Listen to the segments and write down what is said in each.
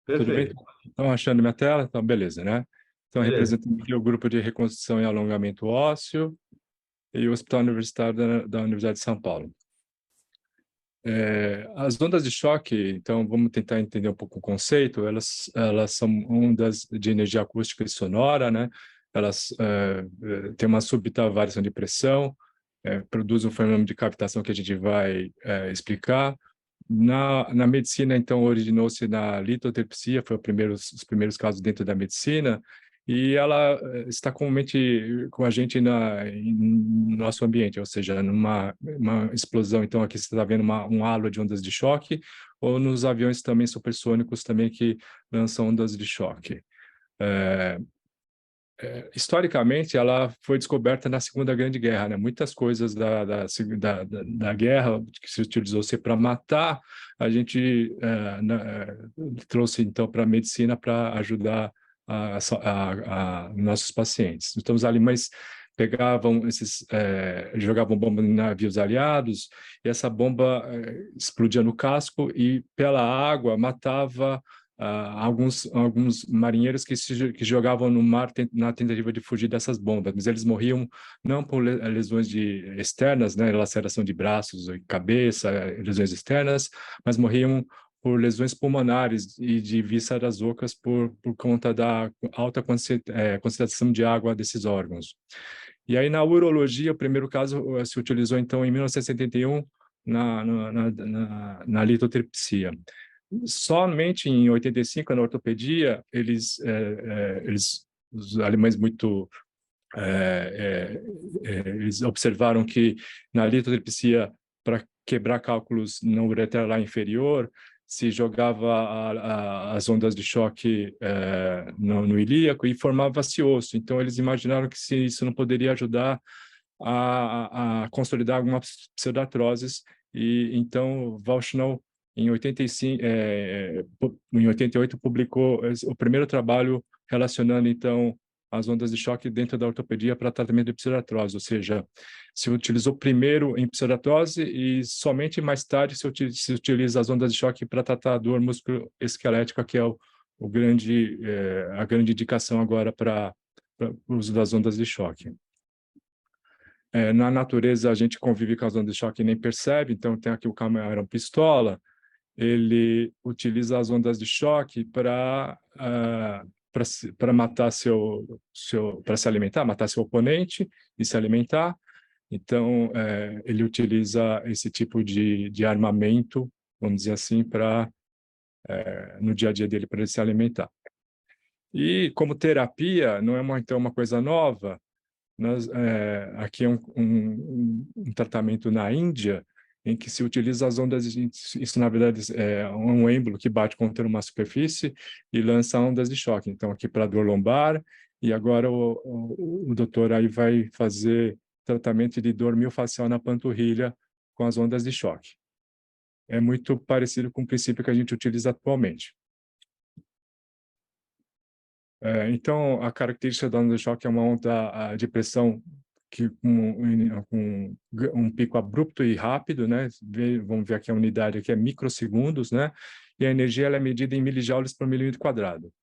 Tudo bem? Perfeito, Estão achando minha tela? Então, beleza, né? Então, beleza. representando aqui o grupo de reconstrução e alongamento ósseo e o Hospital Universitário da Universidade de São Paulo. As ondas de choque, então, vamos tentar entender um pouco o conceito. Elas são ondas de energia acústica e sonora, né? Elas têm uma súbita variação de pressão, produzem um fenômeno de cavitação que a gente vai explicar. Na medicina, então, originou-se na litotripsia, foi os primeiros casos dentro da medicina, e ela está comumente com a gente no nosso ambiente, ou seja, numa uma explosão. Então, aqui você está vendo um halo de ondas de choque, ou nos aviões também supersônicos também que lançam ondas de choque. É, Historicamente, ela foi descoberta na Segunda Grande Guerra, né? Muitas coisas da guerra que se utilizou-se para matar, a gente trouxe então para a medicina para ajudar nossos pacientes. Então, os alemães pegavam jogavam bomba em navios aliados, e essa bomba explodia no casco e pela água matava alguns marinheiros que jogavam no mar na tentativa de fugir dessas bombas, mas eles morriam não por lesões externas, né, laceração de braços e cabeça, lesões externas, mas morriam por lesões pulmonares e de vísceras ocas por conta da alta concentração de água desses órgãos. E aí, na urologia, o primeiro caso se utilizou, então, em 1971, na litotripsia. Somente em 85, na ortopedia, os alemães eles observaram que na litotripsia, para quebrar cálculos no ureter lá inferior, se jogava as ondas de choque no ilíaco e formava-se osso. Então, eles imaginaram que se isso não poderia ajudar a consolidar algumas pseudartroses, e então Walchnau em 85, em 88 publicou o primeiro trabalho relacionando então as ondas de choque dentro da ortopedia para tratamento de pseudartrose, ou seja, se utilizou primeiro em pseudartrose e somente mais tarde se utiliza as ondas de choque para tratar a dor musculoesquelética, que é a grande indicação agora para o uso das ondas de choque. Na natureza, a gente convive com as ondas de choque e nem percebe, então tem aqui o camarão-pistola, ele utiliza as ondas de choque para matar para se alimentar, matar seu oponente e se alimentar. Então, ele utiliza esse tipo de armamento, vamos dizer assim, no dia a dia dele, para ele se alimentar. E como terapia, não é então uma coisa nova. Aqui é um tratamento na Índia em que se utiliza as ondas isso na verdade é um êmbolo que bate contra uma superfície e lança ondas de choque. Então aqui para dor lombar, e agora o doutor aí vai fazer tratamento de dor miofascial na panturrilha com as ondas de choque. É muito parecido com o princípio que a gente utiliza atualmente. Então, a característica da onda de choque é uma onda de pressão com um pico abrupto e rápido, né? Vamos ver aqui a unidade aqui é microsegundos, né? E a energia ela é medida em milijoules por milímetro quadrado.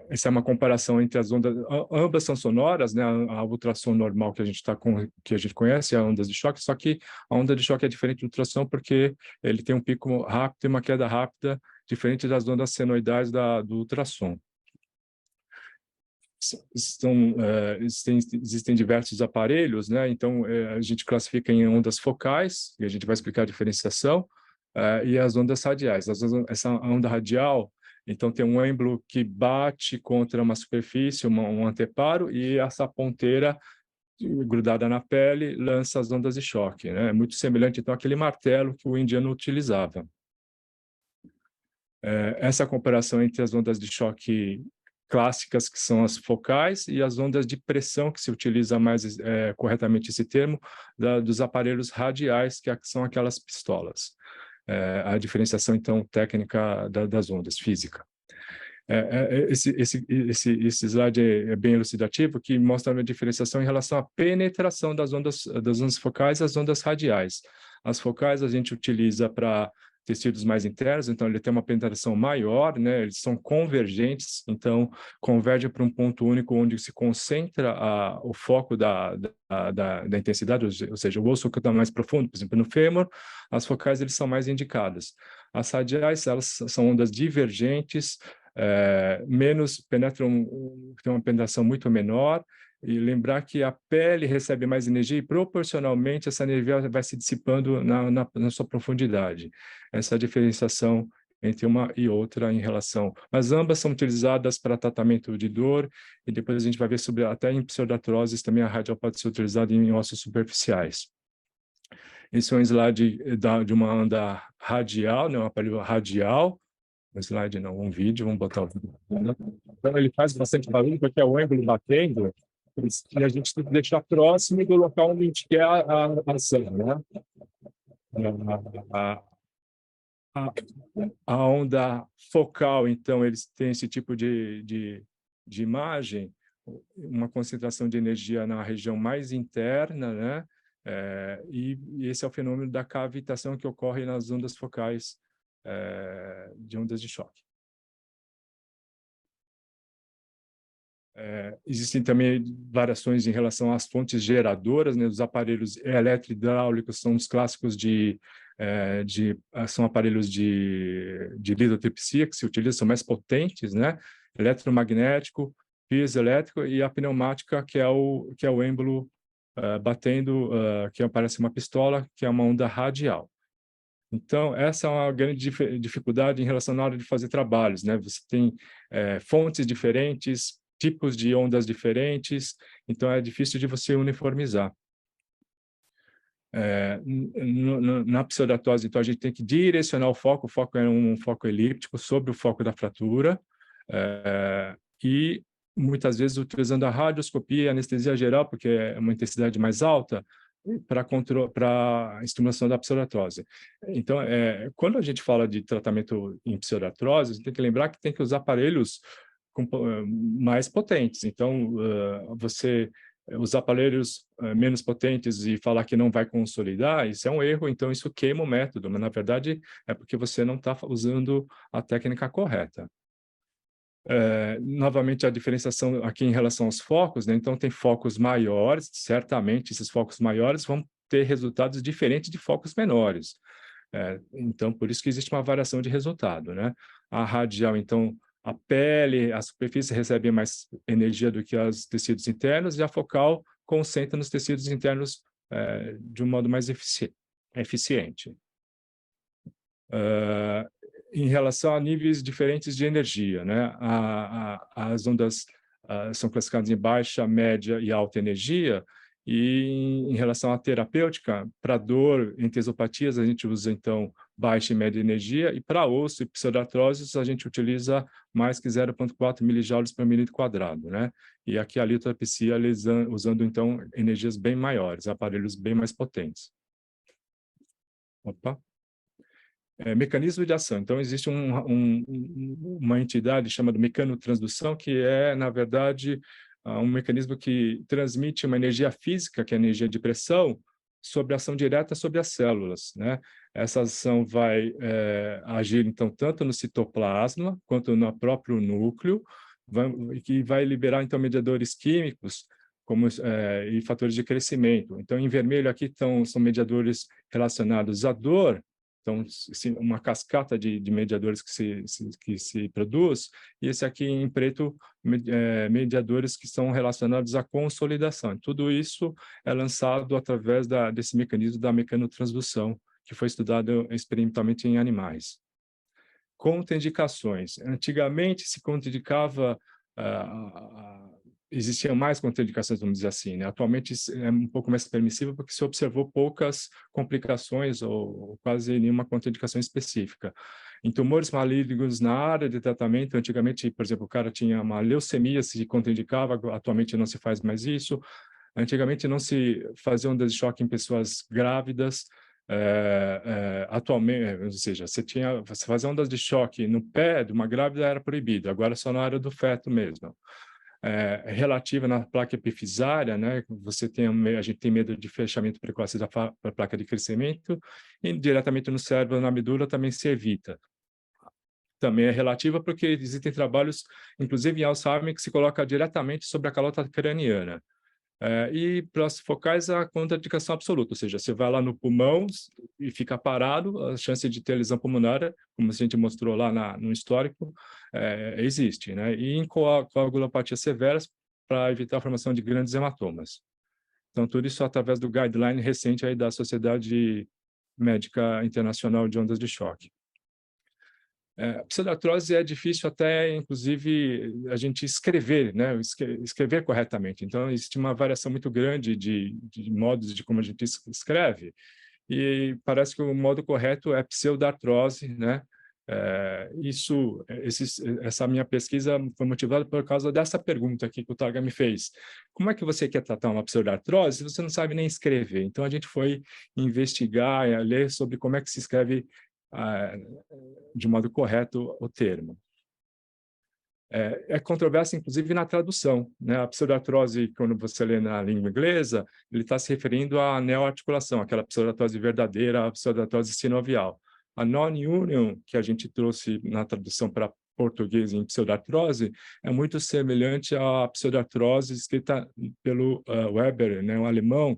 Essa é uma comparação entre as ondas, ambas são sonoras, né? A ultrassom normal que a gente que a gente conhece, é a onda de choque, só que a onda de choque é diferente do ultrassom porque ele tem um pico rápido e uma queda rápida, diferente das ondas senoidais do ultrassom. Existem diversos aparelhos, né? Então, a gente classifica em ondas focais, e a gente vai explicar a diferenciação, e as ondas radiais. Essa onda radial, então, tem um êmbolo que bate contra uma superfície, um anteparo, e essa ponteira grudada na pele lança as ondas de choque, né? É muito semelhante, então, àquele martelo que o indiano utilizava. Essa comparação entre as ondas de choque clássicas, que são as focais, e as ondas de pressão, que se utiliza mais corretamente esse termo, dos aparelhos radiais, que são aquelas pistolas. A diferenciação, então, técnica das ondas, física. Esse slide é bem elucidativo, que mostra a diferenciação em relação à penetração das ondas focais às ondas radiais. As focais a gente utiliza para tecidos mais internos, então ele tem uma penetração maior, né? Eles são convergentes, então converge para um ponto único onde se concentra o foco da intensidade, ou seja, o osso que está mais profundo, por exemplo, no fêmur, as focais eles são mais indicadas. As radiais, elas são ondas divergentes, penetram, tem uma penetração muito menor, e lembrar que a pele recebe mais energia e, proporcionalmente, essa energia vai se dissipando na sua profundidade. Essa é a diferenciação entre uma e outra em relação. Mas ambas são utilizadas para tratamento de dor, e depois a gente vai ver sobre, até em pseudartroses, também a radial pode ser utilizada em ossos superficiais. Esse é um slide de uma onda radial, né, um aparelho radial, um slide não, um vídeo, vamos botar o vídeo. Então, ele faz bastante barulho, porque é o ângulo batendo, e a gente tem que deixar próximo do local onde a gente quer a ação, né? A onda focal, então, eles têm esse tipo de imagem, uma concentração de energia na região mais interna, né? E esse é o fenômeno da cavitação que ocorre nas ondas focais de ondas de choque. Existem também variações em relação às fontes geradoras, né? Os aparelhos eletrohidráulicos são os clássicos são aparelhos de lidotripsia que se utilizam, são mais potentes, né? Eletromagnético, piezoelétrico e a pneumática, que é o êmbolo batendo, que parece uma pistola, que é uma onda radial. Então, essa é uma grande dificuldade em relação à hora de fazer trabalhos, né? Você tem fontes diferentes, tipos de ondas diferentes, então é difícil de você uniformizar. Na pseudartrose, então, a gente tem que direcionar o foco é um foco elíptico sobre o foco da fratura, e muitas vezes utilizando a radioscopia e anestesia geral, porque é uma intensidade mais alta, para a estimulação da pseudartrose. Então, quando a gente fala de tratamento em pseudartrose, a gente tem que lembrar que tem que usar aparelhos mais potentes. Então, os aparelhos menos potentes e falar que não vai consolidar, isso é um erro, então isso queima o método, mas na verdade é porque você não está usando a técnica correta. Novamente, a diferenciação aqui em relação aos focos, né? Então tem focos maiores, certamente esses focos maiores vão ter resultados diferentes de focos menores. Então, por isso que existe uma variação de resultado, né? A radial, então, a pele, a superfície recebe mais energia do que os tecidos internos, e a focal concentra nos tecidos internos de um modo mais eficiente. Em relação a níveis diferentes de energia, né? As ondas são classificadas em baixa, média e alta energia, e em relação à terapêutica, para dor, em tesopatias, a gente usa, então, baixa e média energia, e para osso e pseudartroses, a gente utiliza mais que 0,4 milijoules por milímetro quadrado, né? E aqui a litotripsia usando, então, energias bem maiores, aparelhos bem mais potentes. Opa! Mecanismo de ação. Então, existe uma entidade chamada mecanotransdução, que é, na verdade, um mecanismo que transmite uma energia física, que é a energia de pressão, sobre a ação direta sobre as células, né? Essa ação vai agir, então, tanto no citoplasma, quanto no próprio núcleo, que vai liberar, então, mediadores químicos, e fatores de crescimento. Então, em vermelho aqui são mediadores relacionados à dor. Então, uma cascata de mediadores que se produz, e esse aqui em preto, mediadores que são relacionados à consolidação. Tudo isso é lançado através desse mecanismo da mecanotransdução, que foi estudado experimentalmente em animais. Contraindicações. Antigamente se contraindicava existiam mais contraindicações, vamos dizer assim, né? Atualmente é um pouco mais permissível porque se observou poucas complicações ou quase nenhuma contraindicação específica. Em tumores malignos na área de tratamento, antigamente, por exemplo, o cara tinha uma leucemia, se contraindicava, atualmente não se faz mais isso. Antigamente não se fazia ondas de choque em pessoas grávidas, atualmente, ou seja, você fazia ondas de choque no pé de uma grávida era proibido, agora só na área do feto mesmo. relativa na placa epifisária, né? A gente tem medo de fechamento precoce da placa de crescimento, e diretamente no cérebro, na medula, também se evita. Também é relativa porque existem trabalhos, inclusive em Alzheimer, que se coloca diretamente sobre a calota craniana. E para as focais, a contraindicação absoluta, ou seja, você vai lá no pulmão e fica parado, a chance de ter lesão pulmonar, como a gente mostrou lá no histórico, existe, né? E em coagulopatias severas, para evitar a formação de grandes hematomas. Então, tudo isso através do guideline recente aí da Sociedade Médica Internacional de Ondas de Choque. A pseudartrose é difícil até, inclusive, a gente escrever, né? Escrever corretamente. Então, existe uma variação muito grande de modos de como a gente escreve, e parece que o modo correto é pseudartrose, né? Essa minha pesquisa foi motivada por causa dessa pergunta aqui que o Targa me fez. Como é que você quer tratar uma pseudartrose se você não sabe nem escrever? Então, a gente foi investigar, ler sobre como é que se escreve de modo correto o termo. É controvérsia, inclusive, na tradução, né? A pseudartrose, quando você lê na língua inglesa, ele está se referindo à neoarticulação, aquela pseudartrose verdadeira, a pseudartrose sinovial. A non-union, que a gente trouxe na tradução para português em pseudartrose, é muito semelhante à pseudartrose escrita pelo Weber, né, um alemão,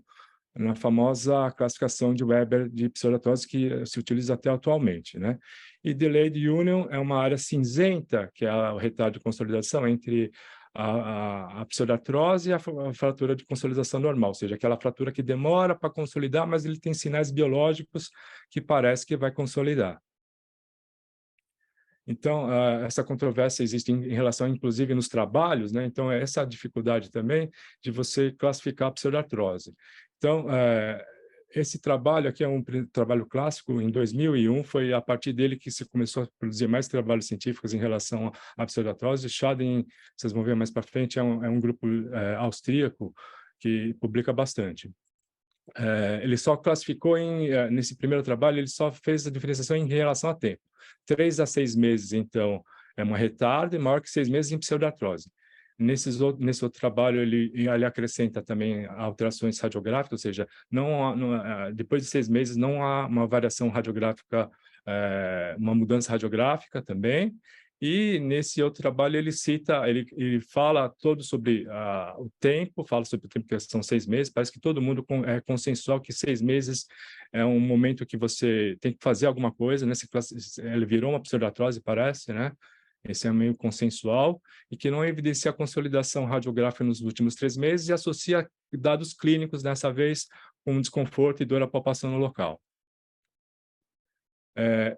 na famosa classificação de Weber de pseudartrose que se utiliza até atualmente, né? E delayed union é uma área cinzenta, que é o retardo de consolidação entre a pseudartrose e a fratura de consolidação normal, ou seja, aquela fratura que demora para consolidar, mas ele tem sinais biológicos que parece que vai consolidar. Então, essa controvérsia existe em relação, inclusive, nos trabalhos, né? Então, é essa a dificuldade também de você classificar a pseudartrose. Então, esse trabalho aqui é um trabalho clássico, em 2001, foi a partir dele que se começou a produzir mais trabalhos científicos em relação à pseudartrose. Schaden, vocês vão ver mais para frente, é um grupo austríaco que publica bastante. Ele só classificou nesse primeiro trabalho, ele só fez a diferenciação em relação a tempo. 3 a 6 meses, então, é uma retardo, e maior que 6 meses em pseudartrose. Nesse outro trabalho, ele acrescenta também alterações radiográficas, ou seja, depois de 6 meses não há uma variação radiográfica, uma mudança radiográfica também. E nesse outro trabalho ele fala todo sobre o tempo, fala sobre o tempo que são 6 meses, parece que todo mundo é consensual que 6 meses é um momento que você tem que fazer alguma coisa, né? Ele virou uma pseudartrose, parece, né? Esse é meio consensual, e que não evidencia a consolidação radiográfica nos últimos 3 meses e associa dados clínicos, dessa vez, com desconforto e dor à palpação no local.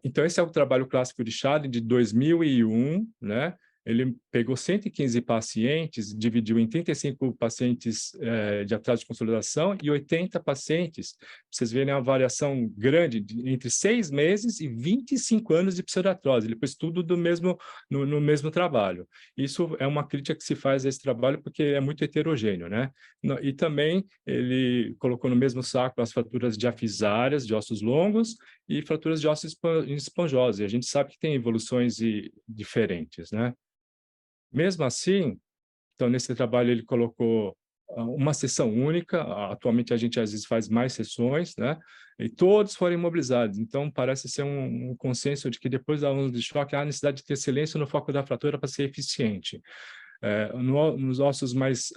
Então, esse é o trabalho clássico de Schaden, de 2001, né? Ele pegou 115 pacientes, dividiu em 35 pacientes de atraso de consolidação e 80 pacientes. Vocês verem a variação grande entre 6 meses e 25 anos de pseudartrose. Ele pôs tudo no mesmo trabalho. Isso é uma crítica que se faz a esse trabalho porque é muito heterogêneo, né? E também ele colocou no mesmo saco as fraturas diafisárias, de ossos longos, e fraturas de ossos esponjosos. E a gente sabe que tem evoluções diferentes, né? Mesmo assim, então, nesse trabalho ele colocou uma sessão única, atualmente a gente às vezes faz mais sessões, né? E todos foram imobilizados. Então, parece ser um consenso de que depois da onda de choque há necessidade de ter silêncio no foco da fratura para ser eficiente. Nos ossos mais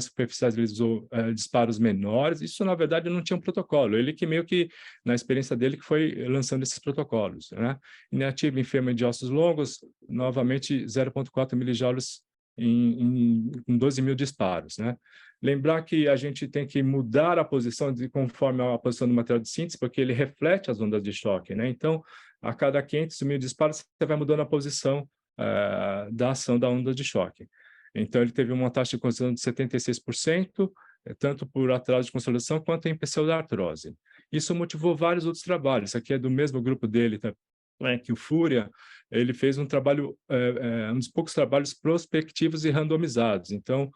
superficiais, ele usou disparos menores. Isso, na verdade, não tinha um protocolo. Ele que meio que, na experiência dele, que foi lançando esses protocolos, né? Inativo enfermo de ossos longos, novamente 0,4 milijoules em 12 mil disparos, né? Lembrar que a gente tem que mudar a posição conforme a posição do material de síntese, porque ele reflete as ondas de choque, né? Então, a cada 500 mil disparos, você vai mudando a posição da ação da onda de choque. Então, ele teve uma taxa de consolidação de 76%, tanto por atraso de consolidação quanto em pseudartrose. Isso motivou vários outros trabalhos. Isso aqui é do mesmo grupo dele, que o Fúria, ele fez um trabalho, um dos poucos trabalhos prospectivos e randomizados. Então,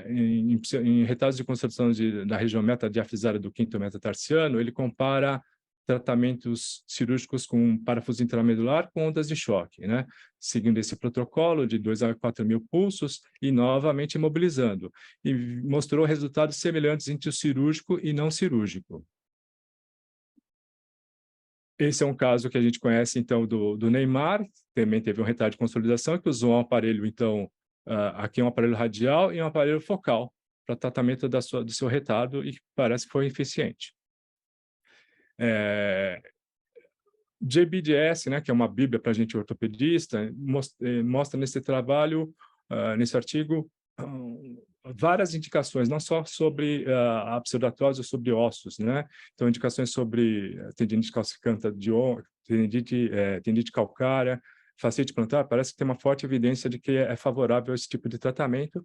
em retardos de consolidação da região metadiafisária do quinto metatarsiano, ele compara tratamentos cirúrgicos com parafuso intramedular com ondas de choque, né? Seguindo esse protocolo de 2 a 4 mil pulsos e novamente imobilizando. E mostrou resultados semelhantes entre o cirúrgico e não cirúrgico. Esse é um caso que a gente conhece, então, do Neymar, também teve um retardo de consolidação, que usou um aparelho, então, aqui um aparelho radial e um aparelho focal para tratamento do seu retardo e parece que foi eficiente. JBDS, né, que é uma bíblia para a gente ortopedista, mostra nesse trabalho, nesse artigo, várias indicações, não só sobre a pseudartrose ou sobre ossos, né? Então, indicações sobre tendinite calcicanta tendinite calcária, fascite plantar, parece que tem uma forte evidência de que é favorável a esse tipo de tratamento.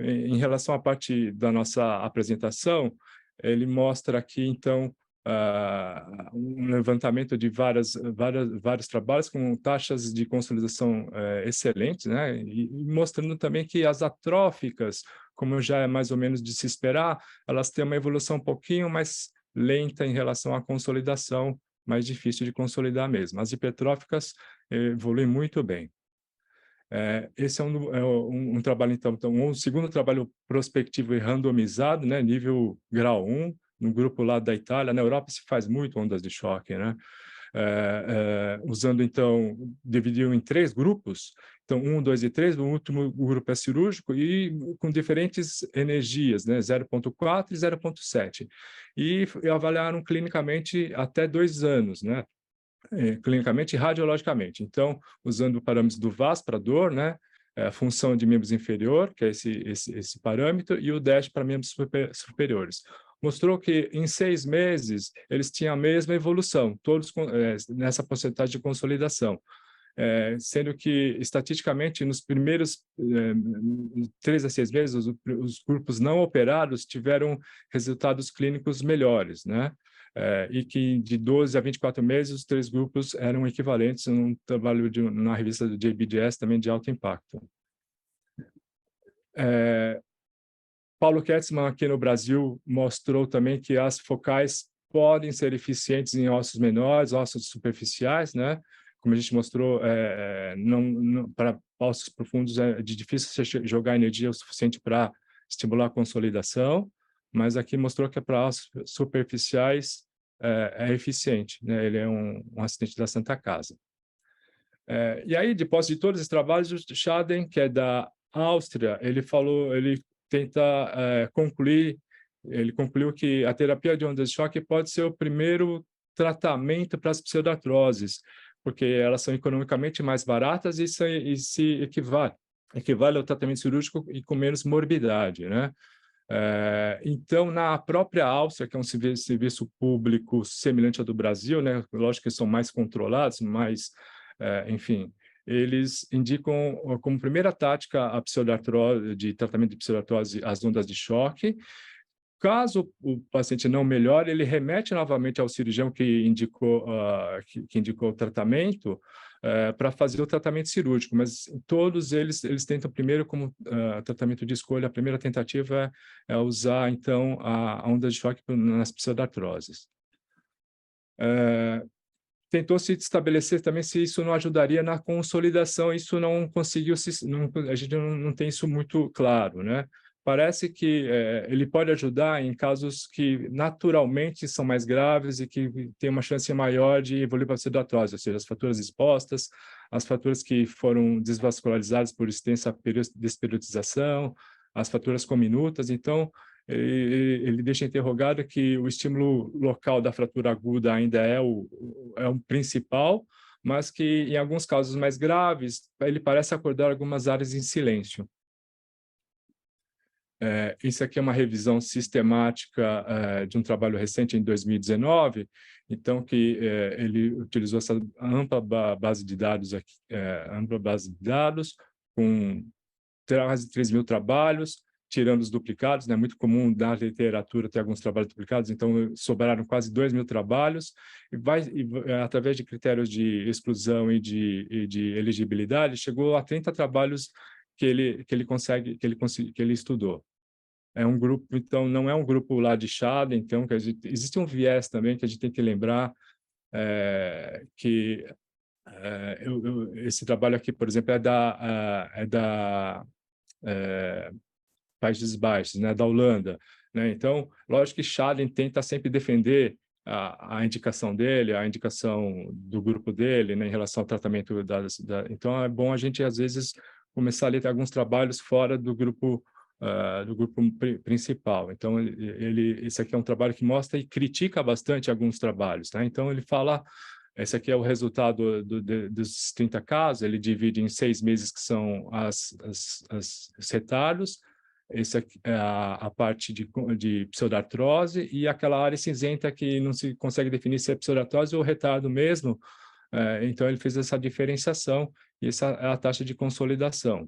Em relação à parte da nossa apresentação, ele mostra aqui, então, um levantamento de vários trabalhos com taxas de consolidação excelentes, né? E mostrando também que as atróficas, como já é mais ou menos de se esperar, elas têm uma evolução um pouquinho mais lenta em relação à consolidação, mais difícil de consolidar mesmo. As hipertróficas evoluem muito bem. Esse é um trabalho, então, um segundo trabalho prospectivo e randomizado, né, nível grau 1, no grupo lá da Itália. Na Europa se faz muito ondas de choque, né? Usando, então, dividiu em 3 grupos, então 1, 2 e 3, o último grupo é cirúrgico e com diferentes energias, né, 0,4 e 0,7, e avaliaram clinicamente até 2 anos, né, clinicamente e radiologicamente. Então, usando parâmetros do VAS para dor, né, a função de membros inferior, que é esse parâmetro, e o DASH para membros superiores. Mostrou que em 6 meses eles tinham a mesma evolução, todos nessa porcentagem de consolidação. Sendo que, estatisticamente, nos primeiros 3 a 6 meses, os grupos não operados tiveram resultados clínicos melhores, né? E que de 12 a 24 meses, os 3 grupos eram equivalentes num trabalho na revista do JBDS, também de alto impacto. Paulo Ketzmann, aqui no Brasil, mostrou também que as focais podem ser eficientes em ossos menores, ossos superficiais, né? Como a gente mostrou, para ossos profundos é de difícil você jogar energia o suficiente para estimular a consolidação, mas aqui mostrou que para ossos superficiais é eficiente, né? Ele é um assistente da Santa Casa. E aí, depois de todos esses trabalhos, o Schaden, que é da Áustria, ele concluiu que a terapia de ondas de choque pode ser o primeiro tratamento para as pseudartroses, porque elas são economicamente mais baratas e se equivale ao tratamento cirúrgico e com menos morbidade, né? Então, na própria Áustria, que é um serviço público semelhante ao do Brasil, né? Lógico que são mais controlados, enfim, eles indicam como primeira tática a pseudartrose, de tratamento de pseudartrose, as ondas de choque. Caso o paciente não melhore, ele remete novamente ao cirurgião que indicou o tratamento para fazer o tratamento cirúrgico, mas todos eles tentam primeiro como tratamento de escolha, a primeira tentativa é usar, então, a onda de choque nas pseudartroses. Tentou se estabelecer também se isso não ajudaria na consolidação, isso não conseguiu, a gente não tem isso muito claro, né? Parece que ele pode ajudar em casos que naturalmente são mais graves e que tem uma chance maior de evoluir para a pseudartrose, ou seja, as fraturas expostas, as fraturas que foram desvascularizadas por extensa desperiodização, as fraturas cominutas. Então, ele deixa interrogado que o estímulo local da fratura aguda ainda é o principal, mas que em alguns casos mais graves, ele parece acordar algumas áreas em silêncio. Isso aqui é uma revisão sistemática de um trabalho recente em 2019, então que ele utilizou essa ampla base de dados aqui, com quase 3 mil trabalhos, tirando os duplicados, né? Muito comum na literatura ter alguns trabalhos duplicados, então sobraram quase 2 mil trabalhos, através de critérios de exclusão e de elegibilidade, chegou a 30 trabalhos que ele estudou. É um grupo, então, não é um grupo lá de Schaden, então, existe um viés também que a gente tem que lembrar esse trabalho aqui, por exemplo, é da Países Baixos, né, da Holanda, né? Então, lógico que Schallen tenta sempre defender a indicação dele, a indicação do grupo dele, né, em relação ao tratamento então é bom a gente às vezes começar a ler alguns trabalhos fora do grupo principal. Então esse aqui é um trabalho que mostra e critica bastante alguns trabalhos, né? Então ele fala, esse aqui é o resultado dos 30 casos, ele divide em 6 meses que são os retalhos. Esse aqui é a parte de pseudartrose e aquela área cinzenta que não se consegue definir se é pseudartrose ou retardo mesmo. Então, ele fez essa diferenciação e essa é a taxa de consolidação,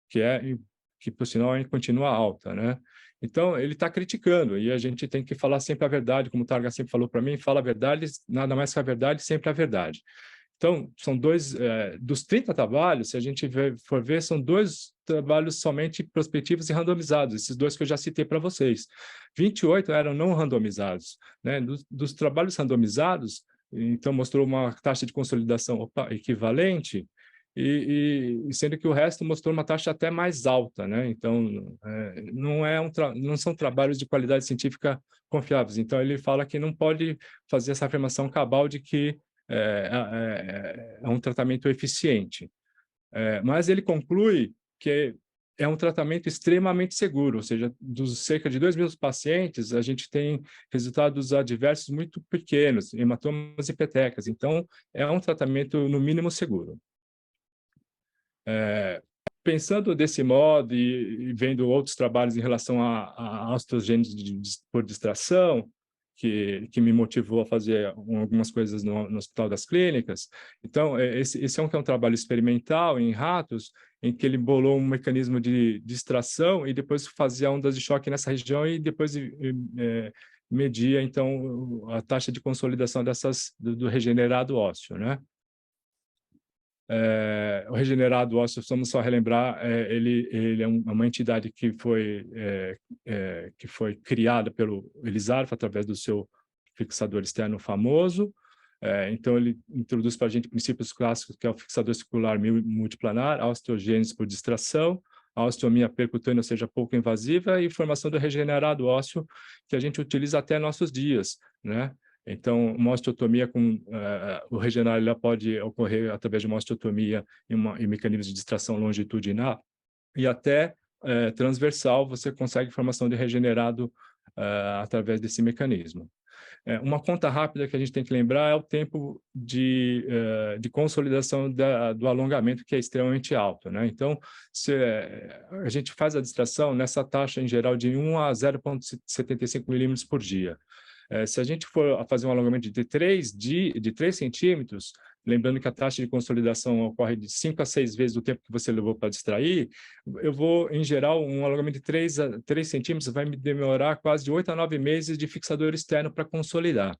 que por sinal, continua alta, né? Então, ele está criticando e a gente tem que falar sempre a verdade, como o Targa sempre falou para mim, fala a verdade, nada mais que a verdade, sempre a verdade. Então, são dos 30 trabalhos, se a gente for ver, são 2 trabalhos somente prospectivos e randomizados, esses 2 que eu já citei para vocês. 28 eram não randomizados, né? Dos trabalhos randomizados, então mostrou uma taxa de consolidação equivalente, sendo que o resto mostrou uma taxa até mais alta, né? Então, não são trabalhos de qualidade científica confiáveis. Então, ele fala que não pode fazer essa afirmação cabal de que é um tratamento eficiente. Mas ele conclui que é um tratamento extremamente seguro, ou seja, dos cerca de 2.000 pacientes, a gente tem resultados adversos muito pequenos, hematomas e petecas. Então, é um tratamento, no mínimo, seguro. Pensando desse modo e vendo outros trabalhos em relação a osteogênese por distração, que me motivou a fazer algumas coisas no Hospital das Clínicas. Então, esse é um trabalho experimental em ratos, em que ele bolou um mecanismo de distração e depois fazia ondas de choque nessa região e depois media, então, a taxa de consolidação do regenerado ósseo, né? O regenerado ósseo, vamos só relembrar, ele é uma entidade que foi criada pelo Elisarf através do seu fixador externo famoso. Então, ele introduz para a gente princípios clássicos, que é o fixador circular multiplanar, a osteogênese por distração, a osteomia percutânea, ou seja, pouco invasiva, e formação do regenerado ósseo, que a gente utiliza até nossos dias, né? Então, uma osteotomia o regenerar pode ocorrer através de uma osteotomia em mecanismos de distração longitudinal e até transversal, você consegue formação de regenerado através desse mecanismo. Uma conta rápida que a gente tem que lembrar é o tempo de consolidação do alongamento, que é extremamente alto, né? Então, se a gente faz a distração nessa taxa, em geral, de 1 a 0,75 milímetros por dia. Se a gente for fazer um alongamento de 3 centímetros, lembrando que a taxa de consolidação ocorre de 5 a 6 vezes o tempo que você levou para distrair, eu vou, em geral, um alongamento de 3 centímetros vai me demorar quase de 8 a 9 meses de fixador externo para consolidar.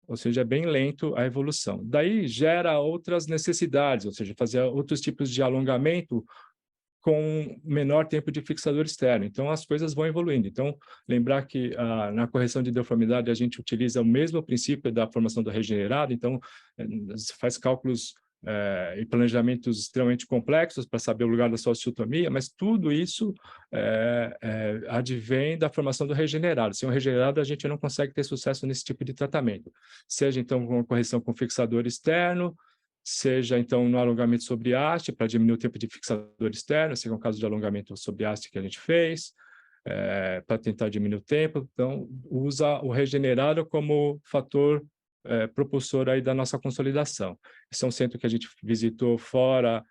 Ou seja, é bem lento a evolução. Daí gera outras necessidades, ou seja, fazer outros tipos de alongamento com menor tempo de fixador externo. Então, as coisas vão evoluindo. Então, lembrar que na correção de deformidade a gente utiliza o mesmo princípio da formação do regenerado, então, se faz cálculos e planejamentos extremamente complexos para saber o lugar da sua osteotomia, mas tudo isso advém da formação do regenerado. Sem o regenerado, a gente não consegue ter sucesso nesse tipo de tratamento. Seja, então, com correção com fixador externo, seja, então, no alongamento sobre haste, para diminuir o tempo de fixador externo, esse é um caso de alongamento sobre haste que a gente fez, para tentar diminuir o tempo. Então, usa o regenerado como fator propulsor aí da nossa consolidação. Esse é um centro que a gente visitou fora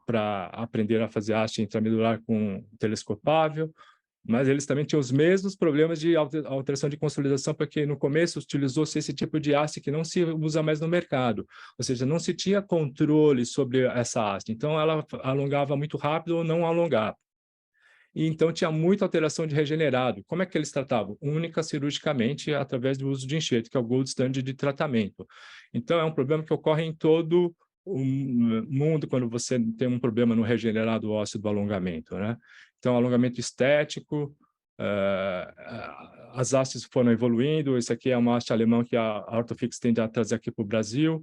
para aprender a fazer haste intramedular com telescopável, mas eles também tinham os mesmos problemas de alteração de consolidação, porque no começo utilizou-se esse tipo de haste que não se usa mais no mercado, ou seja, não se tinha controle sobre essa haste, então ela alongava muito rápido ou não alongava. E então tinha muita alteração de regenerado. Como é que eles tratavam? Única cirurgicamente através do uso de enxerto, que é o gold standard de tratamento. Então é um problema que ocorre em todo o mundo quando você tem um problema no regenerado ósseo do alongamento, né? Então, alongamento estético, As hastes foram evoluindo. Esse aqui é uma haste alemã que a Orthofix tende a trazer aqui para o Brasil.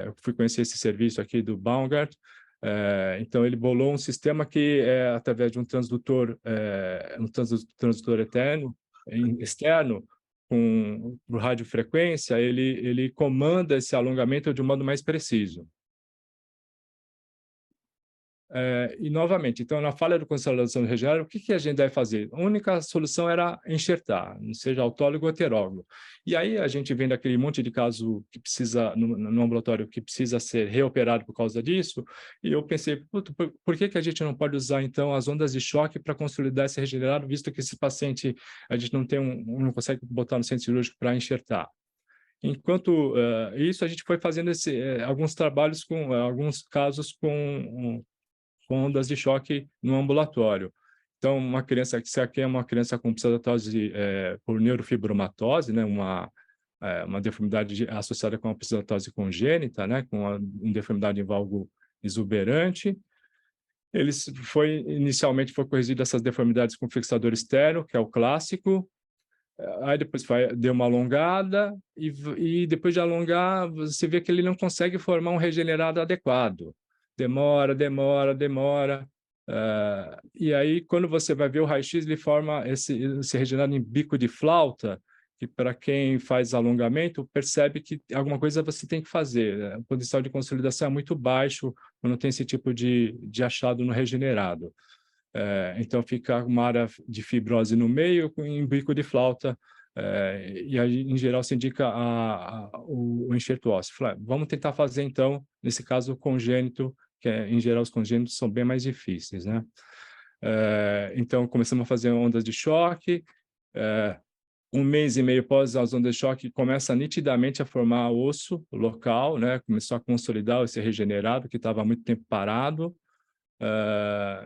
Eu fui conhecer esse serviço aqui do Baumgart. Então, ele bolou um sistema que, através de um transdutor externo, por radiofrequência, ele comanda esse alongamento de um modo mais preciso. E, novamente, então, na falha de consolidação regenerada, o que a gente deve fazer? A única solução era enxertar, seja autólogo ou heterólogo. E aí a gente vem daquele monte de caso que precisa, no ambulatório, que precisa ser reoperado por causa disso, e eu pensei, por que a gente não pode usar, então, as ondas de choque para consolidar esse regenerado, visto que esse paciente, a gente não consegue botar no centro cirúrgico para enxertar? Enquanto isso, a gente foi fazendo alguns trabalhos com alguns casos com ondas de choque no ambulatório. Então, uma criança, se aqui é uma criança com pseudoartrose por neurofibromatose, né, uma deformidade associada com a pseudoartrose congênita, né, com uma deformidade em valgo exuberante, inicialmente foi corrigido essas deformidades com fixador externo, que é o clássico. Aí depois deu uma alongada e depois de alongar, você vê que ele não consegue formar um regenerado adequado. Demora. E aí, quando você vai ver o raio-x, ele forma esse regenerado em bico de flauta, que para quem faz alongamento, percebe que alguma coisa você tem que fazer, né? O potencial de consolidação é muito baixo quando tem esse tipo de achado no regenerado. Então, fica uma área de fibrose no meio, em bico de flauta, e aí, em geral, se indica o enxerto ósseo. Vamos tentar fazer, então, nesse caso, congênito, que em geral os congênitos são bem mais difíceis, né? Então, começamos a fazer ondas de choque. 1 mês e meio após as ondas de choque, começa nitidamente a formar osso local, né? Começou a consolidar esse regenerado, que estava há muito tempo parado.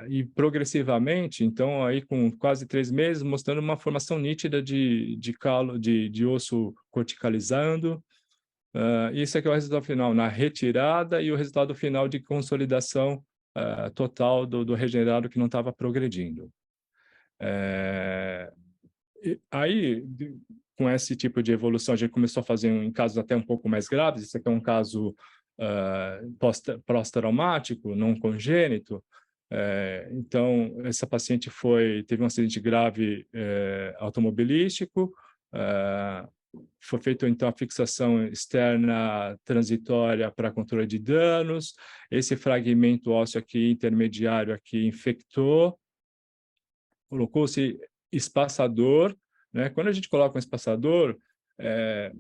E progressivamente, então, aí com quase 3 meses, mostrando uma formação nítida de osso corticalizando. Isso aqui é o resultado final na retirada e o resultado final de consolidação total do regenerado que não estava progredindo. Aí, com esse tipo de evolução, a gente começou a fazer em casos até um pouco mais graves. Esse aqui é um caso pós-traumático, não congênito. Então, essa paciente teve um acidente grave automobilístico. Foi feita, então, a fixação externa transitória para controle de danos. Esse fragmento ósseo aqui, intermediário, aqui, infectou. Colocou-se espaçador, né? Quando a gente coloca um espaçador,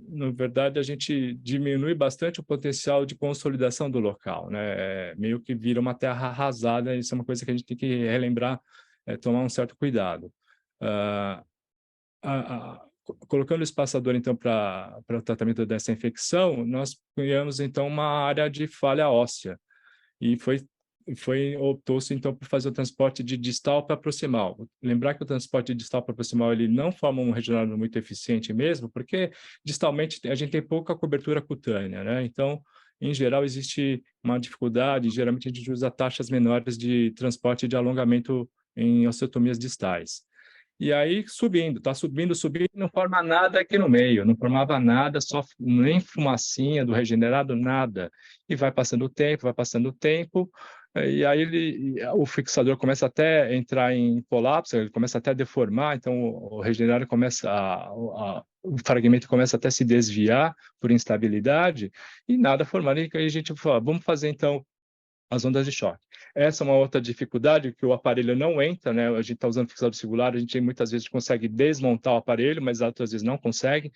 na verdade, a gente diminui bastante o potencial de consolidação do local, né? Meio que vira uma terra arrasada, isso é uma coisa que a gente tem que relembrar, tomar um certo cuidado. Colocando o espaçador, então, para o tratamento dessa infecção, nós criamos, então, uma área de falha óssea, e optou-se, então, por fazer o transporte de distal para proximal. Lembrar que o transporte de distal para proximal, ele não forma um regenerado muito eficiente mesmo, porque distalmente a gente tem pouca cobertura cutânea, né? Então, em geral, existe uma dificuldade, geralmente a gente usa taxas menores de transporte de alongamento em osteotomias distais. E aí, está subindo, não forma nada aqui no meio, não formava nada, só nem fumacinha do regenerado, nada. E vai passando o tempo, e aí o fixador começa até a entrar em colapso, ele começa até a deformar, então o regenerado o fragmento começa até a se desviar por instabilidade, e nada formando, e aí a gente fala, vamos fazer então as ondas de choque. Essa é uma outra dificuldade, que o aparelho não entra, né? A gente está usando fixador singular, a gente muitas vezes consegue desmontar o aparelho, mas outras vezes não consegue.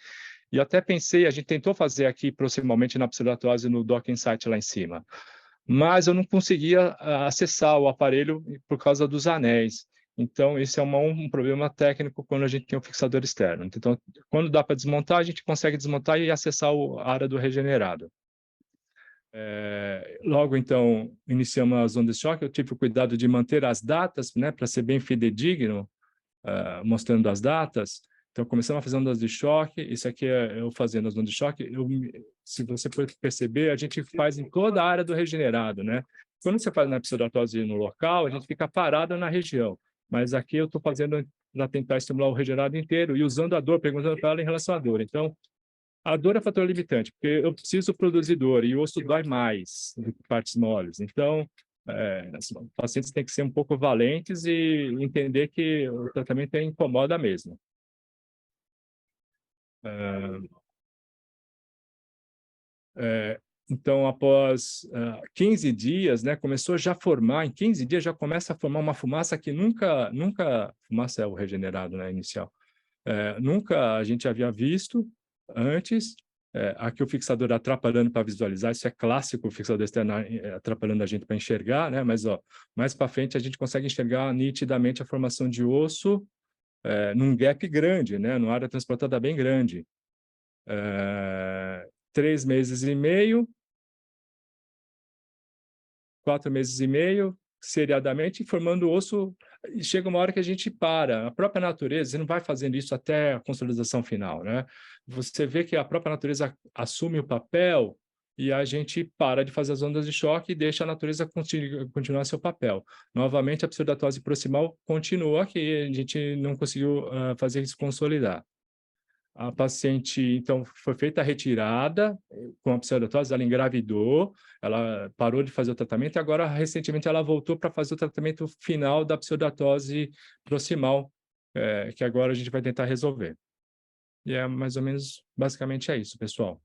E até pensei, a gente tentou fazer aqui proximalmente na pseudoartrose no Dock Insight lá em cima, mas eu não conseguia acessar o aparelho por causa dos anéis. Então, esse é um problema técnico quando a gente tem um fixador externo. Então, quando dá para desmontar, a gente consegue desmontar e acessar a área do regenerado. Logo, então, iniciamos as ondas de choque. Eu tive o cuidado de manter as datas, né, para ser bem fidedigno, mostrando as datas. Então, começamos a fazer ondas de choque. Isso aqui é eu fazendo as ondas de choque. Se você perceber, a gente faz em toda a área do regenerado, né? Quando você faz na pseudoartrose no local, a gente fica parado na região. Mas aqui eu estou fazendo para tentar estimular o regenerado inteiro e usando a dor, perguntando para ela em relação à dor. Então, a dor é fator limitante, porque eu preciso produzir dor e o osso dói mais do que partes moles. Então, os pacientes têm que ser um pouco valentes e entender que o tratamento incomoda mesmo. Então, após 15 dias, né, começou já a formar, em 15 dias já começa a formar uma fumaça que nunca fumaça é o regenerado, né, inicial, nunca a gente havia visto antes. Aqui o fixador atrapalhando para visualizar, isso é clássico, o fixador externo atrapalhando a gente para enxergar, né, mas ó, mais para frente a gente consegue enxergar nitidamente a formação de osso num gap grande, né, numa área transportada bem grande. 3 meses e meio, 4 meses e meio, seriadamente, formando osso, e chega uma hora que a gente para. A própria natureza, você não vai fazendo isso até a consolidação final, né? Você vê que a própria natureza assume o papel e a gente para de fazer as ondas de choque e deixa a natureza continuar seu papel. Novamente, a pseudatose proximal continua, que a gente não conseguiu fazer isso consolidar. A paciente, então, foi feita a retirada com a pseudatose, ela engravidou, ela parou de fazer o tratamento e agora, recentemente, ela voltou para fazer o tratamento final da pseudatose proximal, que agora a gente vai tentar resolver. E mais ou menos, basicamente é isso, pessoal.